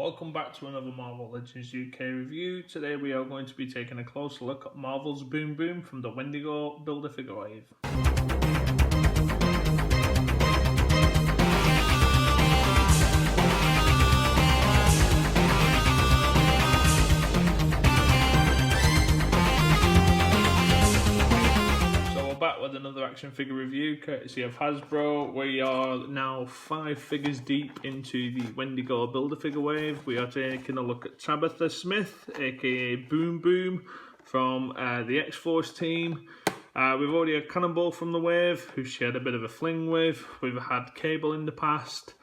Welcome back to another Marvel Legends UK review. Today we are going to be taking a closer look at Marvel's Boom Boom from the Wendigo Build-A-Figure wave. Back with another action figure review courtesy of Hasbro. We are now 5 figures deep into the Wendigo Build-A-Figure wave. We are taking a look at Tabitha Smith, aka Boom Boom, from the X-Force team. We've already had Cannonball from the wave, who she had a bit of a fling with. We've had Cable in the past.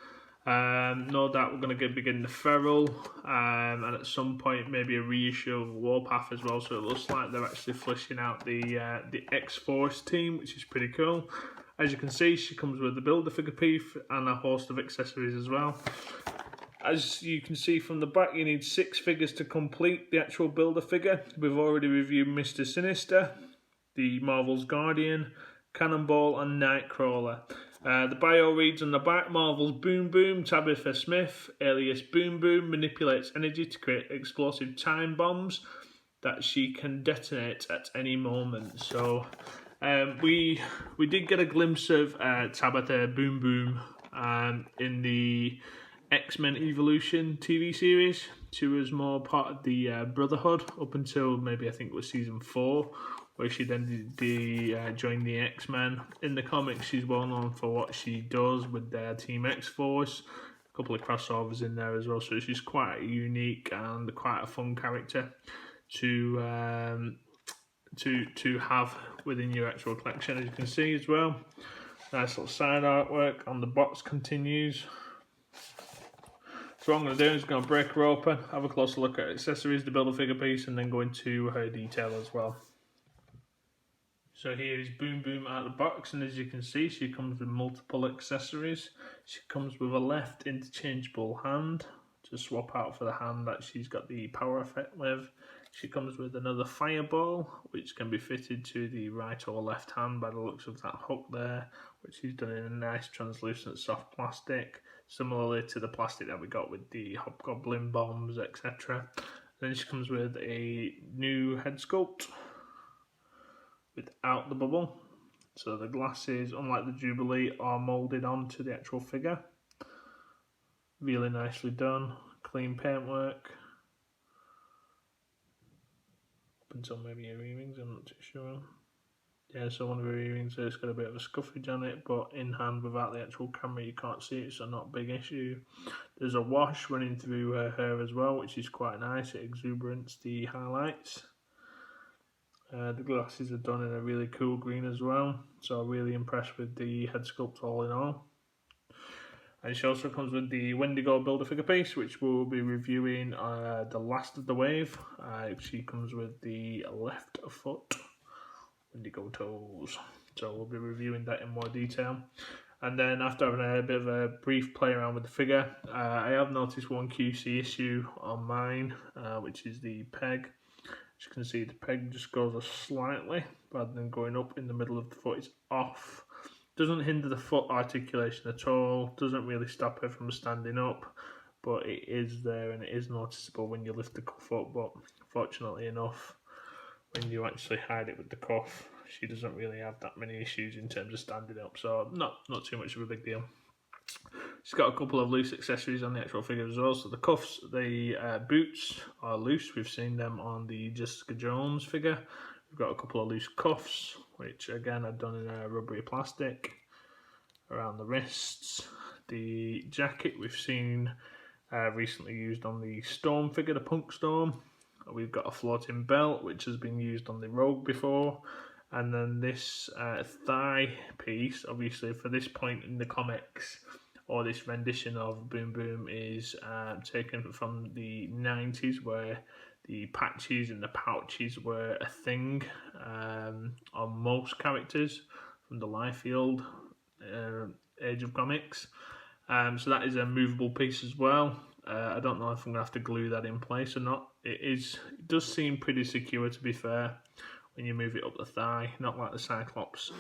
No doubt we're going to begin the Feral, and at some point maybe a reissue of Warpath as well, so it looks like they're actually fleshing out the X-Force team, which is pretty cool. As you can see, she comes with the Build-A-Figure piece and a host of accessories as well. As you can see from the back, you need 6 figures to complete the actual Build-A-Figure. We've already reviewed Mr. Sinister, the Marvel's Guardian, Cannonball and Nightcrawler. The bio reads on the back: Marvel's Boom Boom, Tabitha Smith, alias Boom Boom, manipulates energy to create explosive time bombs that she can detonate at any moment. So we did get a glimpse of Tabitha Boom Boom in the X-Men Evolution TV series. She was more part of the Brotherhood up until maybe I think it was season 4. Where she then joined the X-Men. In the comics, she's well known for what she does with their Team X-Force. A couple of crossovers in there as well, so she's quite unique and quite a fun character to have within your actual collection, as you can see as well. Nice little side artwork on the box continues. So what I'm going to do is going to break her open, have a closer look at accessories, the Build-A-Figure piece, and then go into her detail as well. So here is Boom Boom out of the box, and as you can see, she comes with multiple accessories. She comes with a left interchangeable hand to swap out for the hand that she's got the power effect with. She comes with another fireball, which can be fitted to the right or left hand by the looks of that hook there, which she's done in a nice translucent soft plastic, similarly to the plastic that we got with the Hobgoblin bombs, etc. Then she comes with a new head sculpt without the bubble, so the glasses, unlike the Jubilee, are moulded onto the actual figure. Really nicely done, clean paintwork. Up until maybe her earrings, I'm not too sure. Yeah, so one of her earrings has got a bit of a scuffage on it, but in hand without the actual camera you can't see it, so not a big issue. There's a wash running through her hair as well, which is quite nice. It exuberates the highlights. The glasses are done in a really cool green as well, so I'm really impressed with the head sculpt all in all. And she also comes with the Wendigo Build-A-Figure piece, which we'll be reviewing the last of the wave. She comes with the left foot Wendigo toes, so we'll be reviewing that in more detail. And then after having a bit of a brief play around with the figure, I have noticed one QC issue on mine, which is the peg. As you can see, the peg just goes slightly rather than going up in the middle of the foot. It's off. Doesn't hinder the foot articulation at all. Doesn't really stop her from standing up, but it is there and it is noticeable when you lift the cuff up. But fortunately enough, when you actually hide it with the cuff, she doesn't really have that many issues in terms of standing up. So not too much of a big deal. She's got a couple of loose accessories on the actual figure as well. So the cuffs, the boots are loose. We've seen them on the Jessica Jones figure. We've got a couple of loose cuffs, which again are done in a rubbery plastic around the wrists. The jacket we've seen recently used on the Storm figure, the Punk Storm. We've got a floating belt, which has been used on the Rogue before. And then this thigh piece, obviously for this point in the comics, or this rendition of Boom Boom, is taken from the 90s, where the patches and the pouches were a thing on most characters from the Liefeld age of comics. So that is a movable piece as well. I don't know if I'm going to have to glue that in place or not. It does seem pretty secure, to be fair, when you move it up the thigh, not like the Cyclops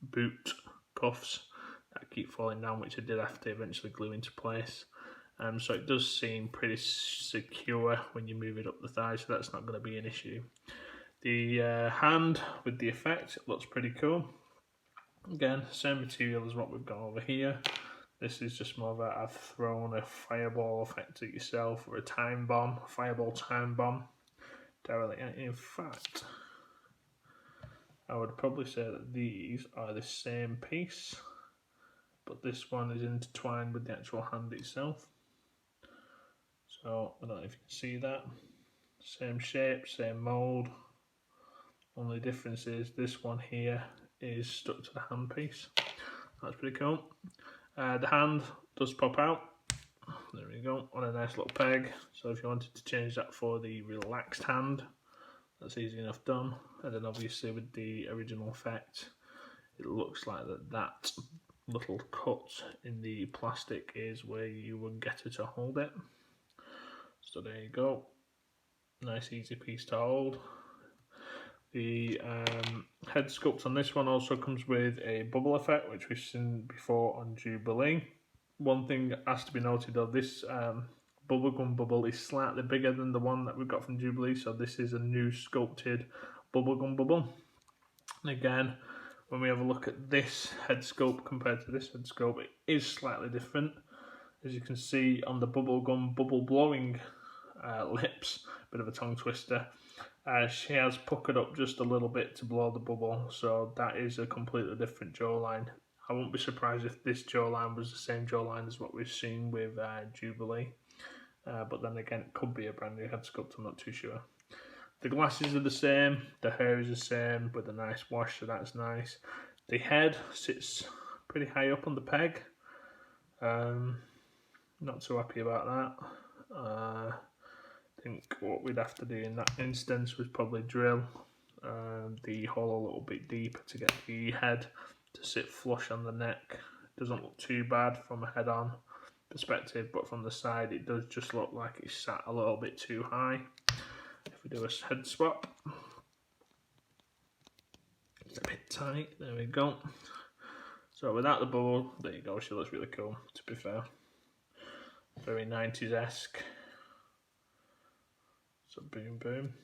boot cuffs that keep falling down, which I did have to eventually glue into place. So it does seem pretty secure when you move it up the thigh, so that's not going to be an issue. The hand with the effect looks pretty cool. Again, same material as what we've got over here. This is just more of a, I've thrown a fireball effect at yourself, or a time bomb, fireball time bomb directly at you. In fact, I would probably say that these are the same piece, but this one is intertwined with the actual hand itself. So I don't know if you can see that. Same shape, same mould. Only difference is this one here is stuck to the hand piece. That's pretty cool. The hand does pop out. There we go, on a nice little peg. So if you wanted to change that for the relaxed hand, that's easy enough done. And then obviously with the original effect, it looks like that little cut in the plastic is where you would get her to hold it. So there you go. Nice easy piece to hold. The head sculpt on this one also comes with a bubble effect, which we've seen before on Jubilee. One thing that has to be noted though, this bubblegum bubble is slightly bigger than the one that we've got from Jubilee, so this is a new sculpted bubblegum bubble. And again, when we have a look at this head sculpt compared to this head sculpt, it is slightly different. As you can see on the bubblegum bubble blowing lips, bit of a tongue twister, she has puckered up just a little bit to blow the bubble, so that is a completely different jawline. I won't be surprised if this jawline was the same jawline as what we've seen with Jubilee, but then again it could be a brand new head sculpt, I'm not too sure. The glasses are the same, the hair is the same with a nice wash, so that's nice. The head sits pretty high up on the peg, not too happy about that. I think what we'd have to do in that instance was probably drill the hole a little bit deeper to get the head to sit flush on the neck. It doesn't look too bad from a head-on perspective, but from the side it does just look like it's sat a little bit too high. If we do a head swap, it's a bit tight, there we go. So without the bubble, there you go, she looks really cool, to be fair. Very 90s-esque. So boom boom.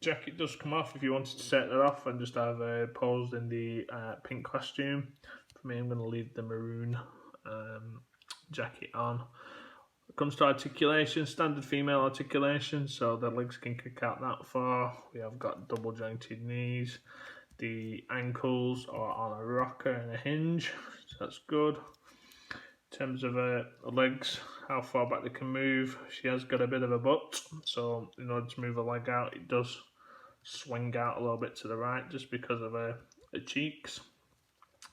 Jacket does come off if you wanted to set that off and just have posed in the pink costume. For me, I'm going to leave the maroon jacket on. When it comes to articulation, standard female articulation, so the legs can kick out that far. We have got double jointed knees. The ankles are on a rocker and a hinge, so that's good. In terms of legs, how far back they can move, she has got a bit of a butt, so in order to move a leg out, it does swing out a little bit to the right just because of her cheeks.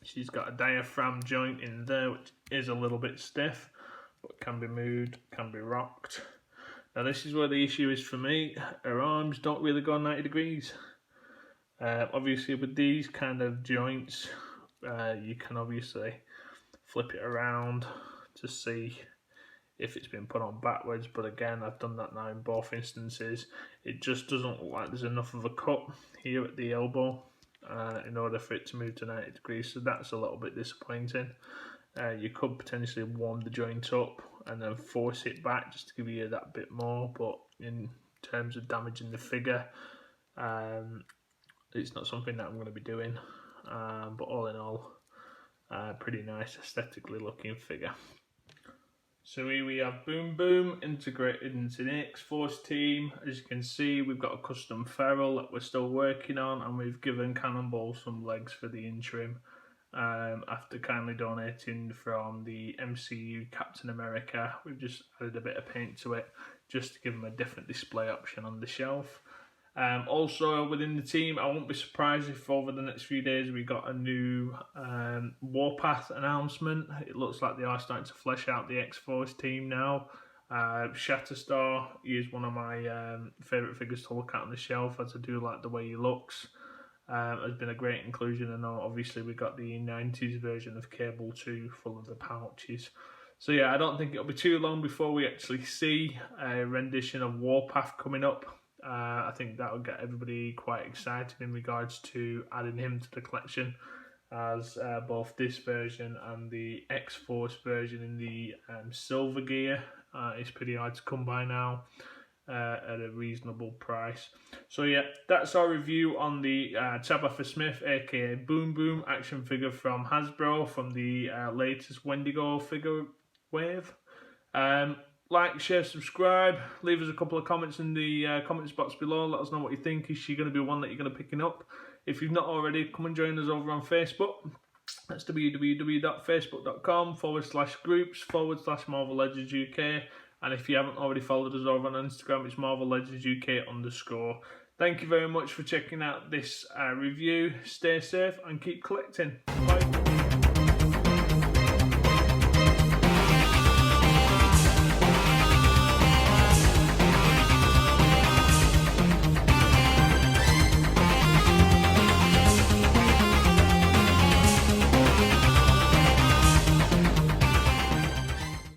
She's got a diaphragm joint in there, which is a little bit stiff, but can be moved, can be rocked. Now this is where the issue is for me. Her arms don't really go 90 degrees. Obviously with these kind of joints, you can obviously flip it around to see if it's been put on backwards, but again, I've done that now in both instances. It just doesn't look like there's enough of a cut here at the elbow in order for it to move to 90 degrees, so that's a little bit disappointing. You could potentially warm the joint up and then force it back just to give you that bit more, but in terms of damaging the figure, it's not something that I'm going to be doing, but all in all, pretty nice aesthetically looking figure. So here we have Boom Boom integrated into the X-Force team. As you can see, we've got a custom ferrule that we're still working on, and we've given Cannonball some legs for the interim after kindly donating from the MCU Captain America. We've just added a bit of paint to it just to give him a different display option on the shelf. Also within the team, I won't be surprised if over the next few days we got a new Warpath announcement. It looks like they are starting to flesh out the X-Force team now. Shatterstar, he is one of my favourite figures to look at on the shelf, as I do like the way he looks. Has been a great inclusion, and obviously we got the 90s version of Cable 2 full of the pouches. So yeah, I don't think it'll be too long before we actually see a rendition of Warpath coming up. I think that will get everybody quite excited in regards to adding him to the collection, as both this version and the X-Force version in the silver gear It's pretty hard to come by now at a reasonable price. So yeah, that's our review on the Tabitha Smith, aka Boom Boom, action figure from Hasbro from the latest Wendigo figure wave. Like, share, subscribe, leave us a couple of comments in the comments box below. Let us know what you think. Is she going to be one that you're going to picking up? If you've not already, come and join us over on Facebook. That's www.facebook.com/groups/Marvel Legends UK. And if you haven't already followed us over on Instagram, it's Marvel Legends UK _. Thank you very much for checking out this review. Stay safe and keep collecting.